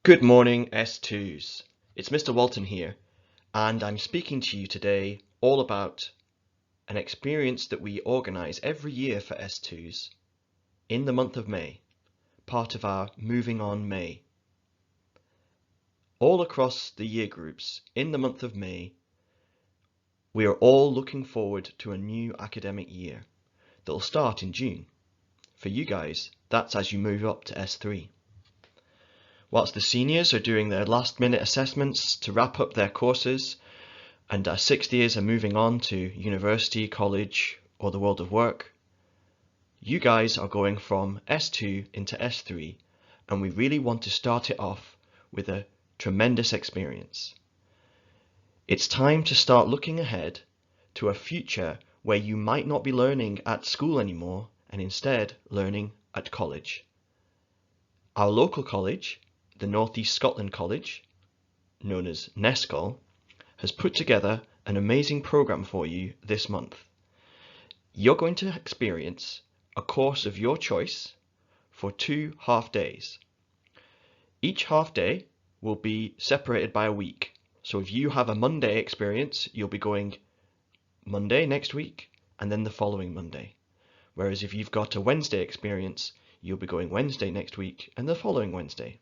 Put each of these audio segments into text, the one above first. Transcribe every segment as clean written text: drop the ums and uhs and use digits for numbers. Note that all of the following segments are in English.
Good morning, S2s. It's Mr. Walton here, and I'm speaking to you today all about an experience that we organise every year for S2s in the month of May, part of our Moving On May. All across the year groups in the month of May, we are all looking forward to a new academic year that will start in June. For you guys, that's as you move up to S3. Whilst the seniors are doing their last-minute assessments to wrap up their courses, and our sixth years are moving on to university, college, or the world of work, you guys are going from S2 into S3, and we really want to start it off with a tremendous experience. It's time to start looking ahead to a future where you might not be learning at school anymore, and instead learning at college. Our local college, the North East Scotland College, known as NESCOL, has put together an amazing programme for you this month. You're going to experience a course of your choice for 2 half days. Each half day will be separated by a week. So if you have a Monday experience, you'll be going Monday next week and then the following Monday. Whereas if you've got a Wednesday experience, you'll be going Wednesday next week and the following Wednesday.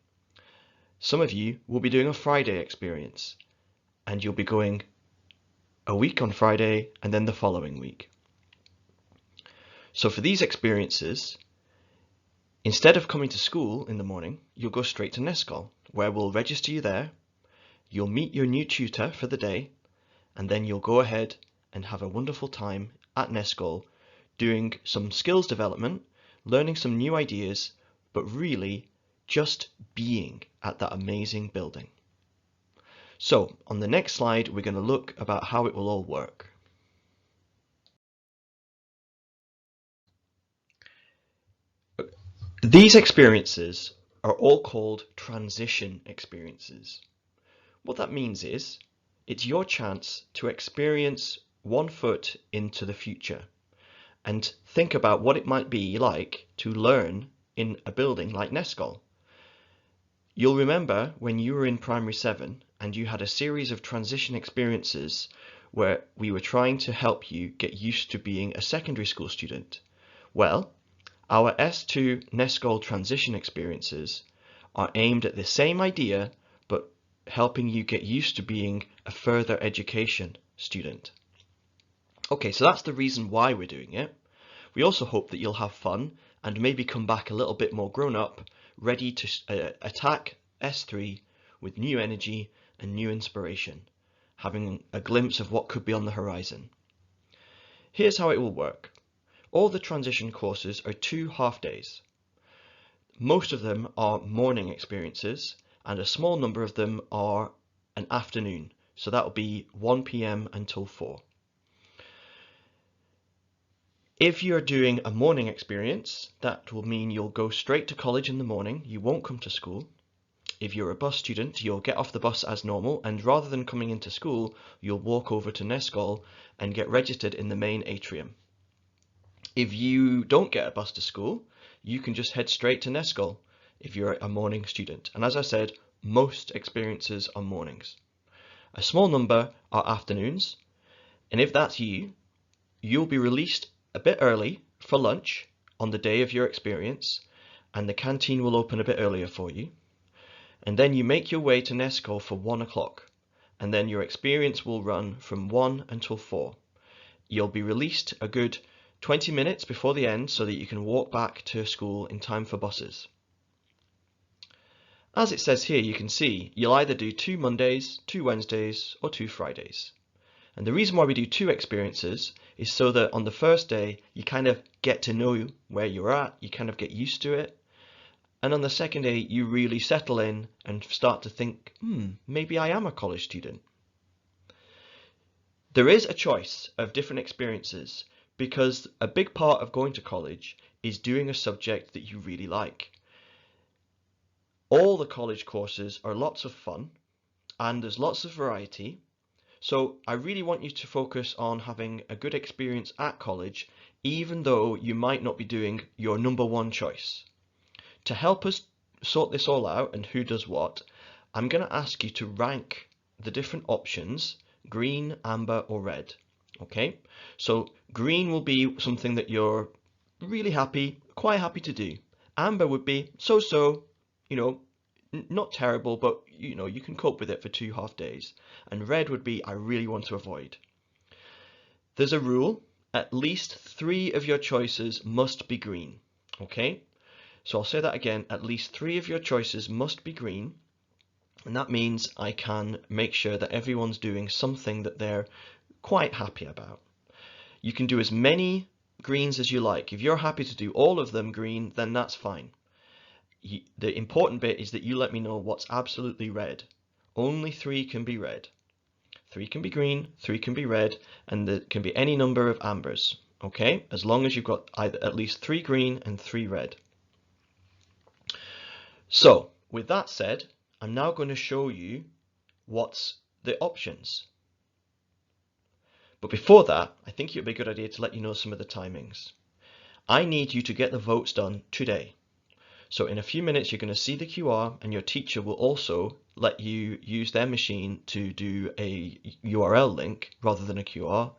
Some of you will be doing a Friday experience, and you'll be going a week on Friday and then the following week. So for these experiences, instead of coming to school in the morning, you'll go straight to NESCOL, where we'll register you there, you'll meet your new tutor for the day, and then you'll go ahead and have a wonderful time at NESCOL doing some skills development, learning some new ideas, but really just being at that amazing building. So on the next slide, we're going to look about how it will all work. These experiences are all called transition experiences. What that means is it's your chance to experience 1 foot into the future and think about what it might be like to learn in a building like NESCOL. You'll remember when you were in primary 7 and you had a series of transition experiences where we were trying to help you get used to being a secondary school student. Well, our S2 NESCOL transition experiences are aimed at the same idea, but helping you get used to being a further education student. Okay, so that's the reason why we're doing it. We also hope that you'll have fun and maybe come back a little bit more grown up, ready to attack S3 with new energy and new inspiration, having a glimpse of what could be on the horizon. Here's how it will work. All the transition courses are 2 half days. Most of them are morning experiences, and a small number of them are an afternoon, so that will be 1 p.m. until 4. If you're doing a morning experience, that will mean you'll go straight to college in the morning, you won't come to school. If you're a bus student, you'll get off the bus as normal, and rather than coming into school, you'll walk over to NESCOL and get registered in the main atrium. If you don't get a bus to school, you can just head straight to NESCOL if you're a morning student. And as I said, most experiences are mornings. A small number are afternoons, and if that's you, you'll be released a bit early for lunch on the day of your experience, and the canteen will open a bit earlier for you. And then you make your way to NESCOL for 1 o'clock, and then your experience will run from 1 until 4. You'll be released a good 20 minutes before the end so that you can walk back to school in time for buses. As it says here, you can see you'll either do 2 Mondays, 2 Wednesdays, or 2 Fridays. And the reason why we do 2 experiences is so that on the first day you kind of get to know where you're at, you kind of get used to it. And on the second day you really settle in and start to think, maybe I am a college student. There is a choice of different experiences because a big part of going to college is doing a subject that you really like. All the college courses are lots of fun and there's lots of variety. So I really want you to focus on having a good experience at college, even though you might not be doing your number 1 choice. To help us sort this all out and who does what, I'm going to ask you to rank the different options, green, amber, or red. Okay, so green will be something that you're really happy, quite happy to do. Amber would be so-so, you know, not terrible, but you know, you can cope with it for 2 half days. And red would be I really want to avoid. There's a rule, at least 3 of your choices must be green. Okay, so I'll say that again, at least 3 of your choices must be green. And that means I can make sure that everyone's doing something that they're quite happy about. You can do as many greens as you like. If you're happy to do all of them green, then that's fine. The important bit is that you let me know what's absolutely red. Only 3 can be red. 3 can be green, 3 can be red, and there can be any number of ambers. Okay, as long as you've got either at least 3 green and 3 red. So with that said, I'm now going to show you what's the options. But before that, I think it would be a good idea to let you know some of the timings. I need you to get the votes done today. So in a few minutes, you're going to see the QR, and your teacher will also let you use their machine to do a URL link rather than a QR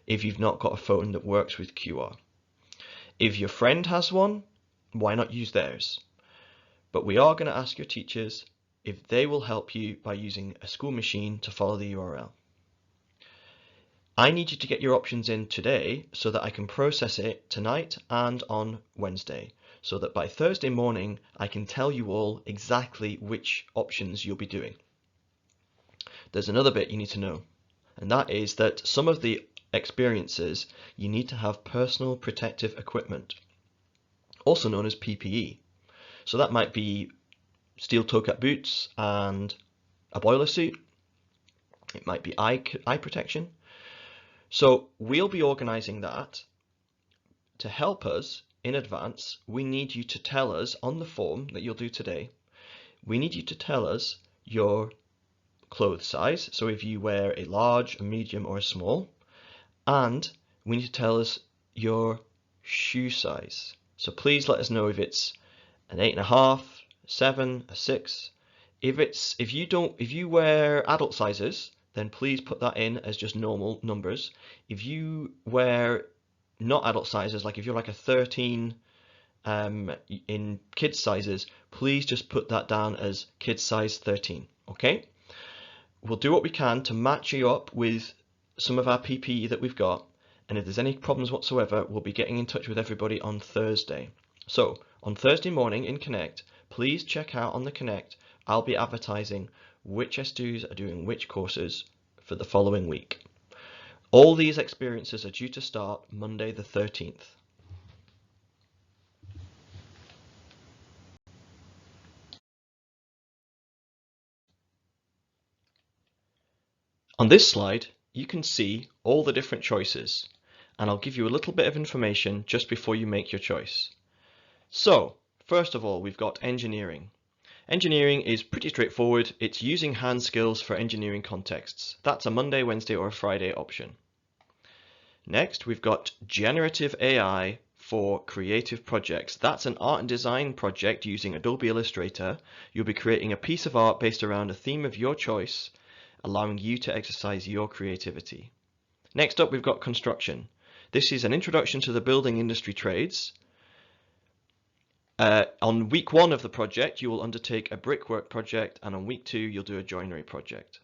if you've not got a phone that works with QR. If your friend has one, why not use theirs? But we are going to ask your teachers if they will help you by using a school machine to follow the URL. I need you to get your options in today so that I can process it tonight and on Wednesday, so that by Thursday morning I can tell you all exactly which options you'll be doing. There's another bit you need to know, and that is that some of the experiences you need to have personal protective equipment, also known as PPE. So that might be steel toe cap boots and a boiler suit. It might be eye protection. So we'll be organising that. To help us in advance, we need you to tell us on the form that you'll do today, we need you to tell us your clothes size. So if you wear a large, a medium, or a small, and we need to tell us your shoe size. So please let us know if it's an 8.5, 7, a 6. If you wear adult sizes, then please put that in as just normal numbers. If you wear not adult sizes, like if you're like a 13 in kids sizes, please just put that down as kids size 13. Okay, we'll do what we can to match you up with some of our PPE that we've got, and if there's any problems whatsoever, we'll be getting in touch with everybody on Thursday. So on Thursday morning in Connect, please check out on the Connect. I'll be advertising which S2s are doing which courses for the following week. All these experiences are due to start Monday the 13th. On this slide, you can see all the different choices, and I'll give you a little bit of information just before you make your choice. So, first of all, we've got engineering. Engineering is pretty straightforward. It's using hand skills for engineering contexts. That's a Monday, Wednesday, or a Friday option. Next, we've got generative AI for creative projects. That's an art and design project using Adobe Illustrator. You'll be creating a piece of art based around a theme of your choice, allowing you to exercise your creativity. Next up, we've got construction. This is an introduction to the building industry trades. On week 1 of the project, you will undertake a brickwork project, and on week 2, you'll do a joinery project.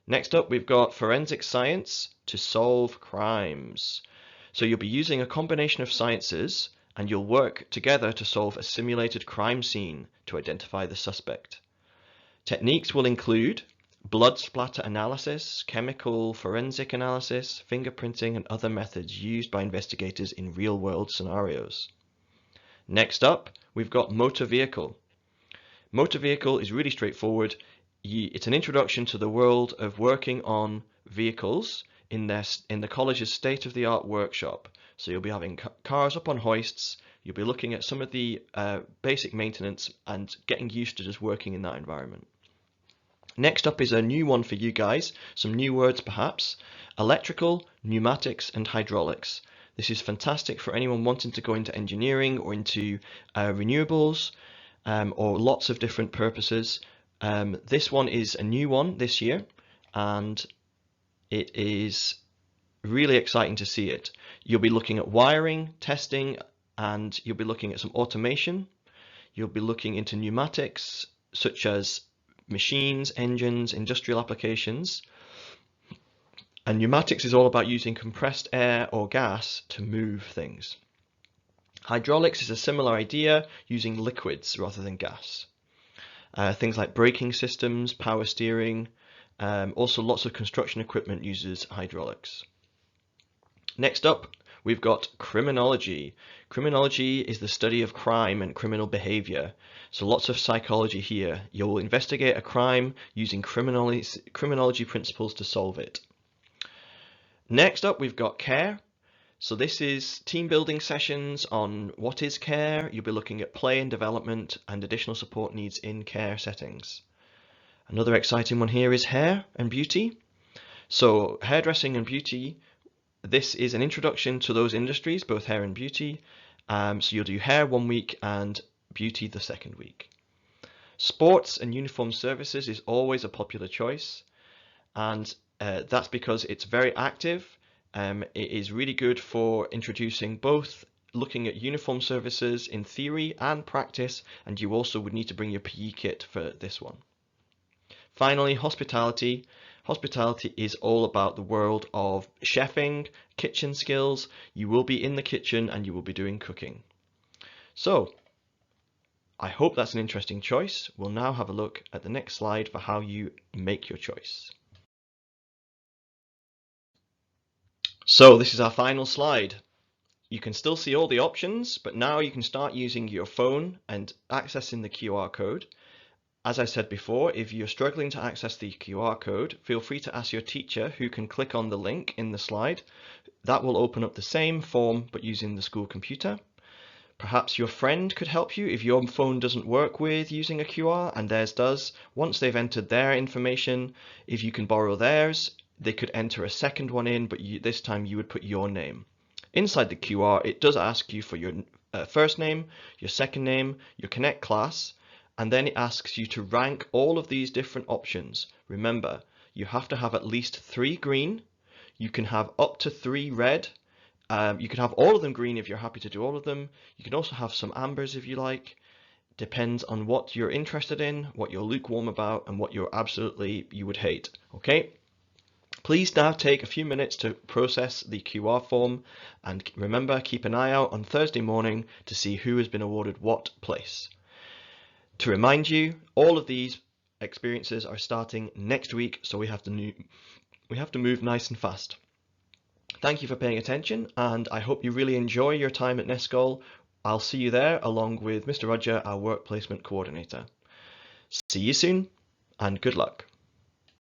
Next up, we've got forensic science to solve crimes. So you'll be using a combination of sciences, and you'll work together to solve a simulated crime scene to identify the suspect. Techniques will include blood splatter analysis, chemical forensic analysis, fingerprinting, and other methods used by investigators in real-world scenarios. Next up, we've got motor vehicle. Motor vehicle is really straightforward. It's an introduction to the world of working on vehicles in the college's state-of-the-art workshop. So you'll be having cars up on hoists, you'll be looking at some of the basic maintenance and getting used to just working in that environment. Next up is a new one for you guys, some new words perhaps: electrical, pneumatics, and hydraulics. This is fantastic for anyone wanting to go into engineering or into renewables or lots of different purposes. This one is a new one this year, and it is really exciting to see it. You'll be looking at wiring, testing, and you'll be looking at some automation. You'll be looking into pneumatics, such as machines, engines, industrial applications. And pneumatics is all about using compressed air or gas to move things. Hydraulics is a similar idea, using liquids rather than gas. Things like braking systems, power steering, also lots of construction equipment uses hydraulics. Next up, we've got criminology. Criminology is the study of crime and criminal behavior. So lots of psychology here. You'll investigate a crime using criminology principles to solve it. Next up, we've got care. So this is team building sessions on what is care. You'll be looking at play and development and additional support needs in care settings. Another exciting one here is hair and beauty. So hairdressing and beauty, this is an introduction to those industries, both hair and beauty. So you'll do hair 1 week and beauty the second week. Sports and uniform services is always a popular choice, and that's because it's very active. It is really good for introducing both looking at uniform services in theory and practice, and you also would need to bring your PE kit for this one. Finally, hospitality. Hospitality is all about the world of chefing, kitchen skills. You will be in the kitchen and you will be doing cooking. So, I hope that's an interesting choice. We'll now have a look at the next slide for how you make your choice. So this is our final slide. You can still see all the options, but now you can start using your phone and accessing the QR code. As I said before, if you're struggling to access the QR code, feel free to ask your teacher, who can click on the link in the slide. That will open up the same form but using the school computer. Perhaps your friend could help you if your phone doesn't work with using a QR and theirs does. Once they've entered their information, if you can borrow theirs, they could enter a second one in, but this time you would put your name. Inside the QR, it does ask you for your first name, your second name, your Connect class, and then it asks you to rank all of these different options. Remember, you have to have at least 3 green. You can have up to 3 red. You can have all of them green if you're happy to do all of them. You can also have some ambers if you like. Depends on what you're interested in, what you're lukewarm about, and what you would hate. Okay? Please now take a few minutes to process the QR form, and remember, keep an eye out on Thursday morning to see who has been awarded what place. To remind you, all of these experiences are starting next week, so we have to move nice and fast. Thank you for paying attention, and I hope you really enjoy your time at NESCOL. I'll see you there along with Mr. Roger, our work placement coordinator. See you soon, and good luck.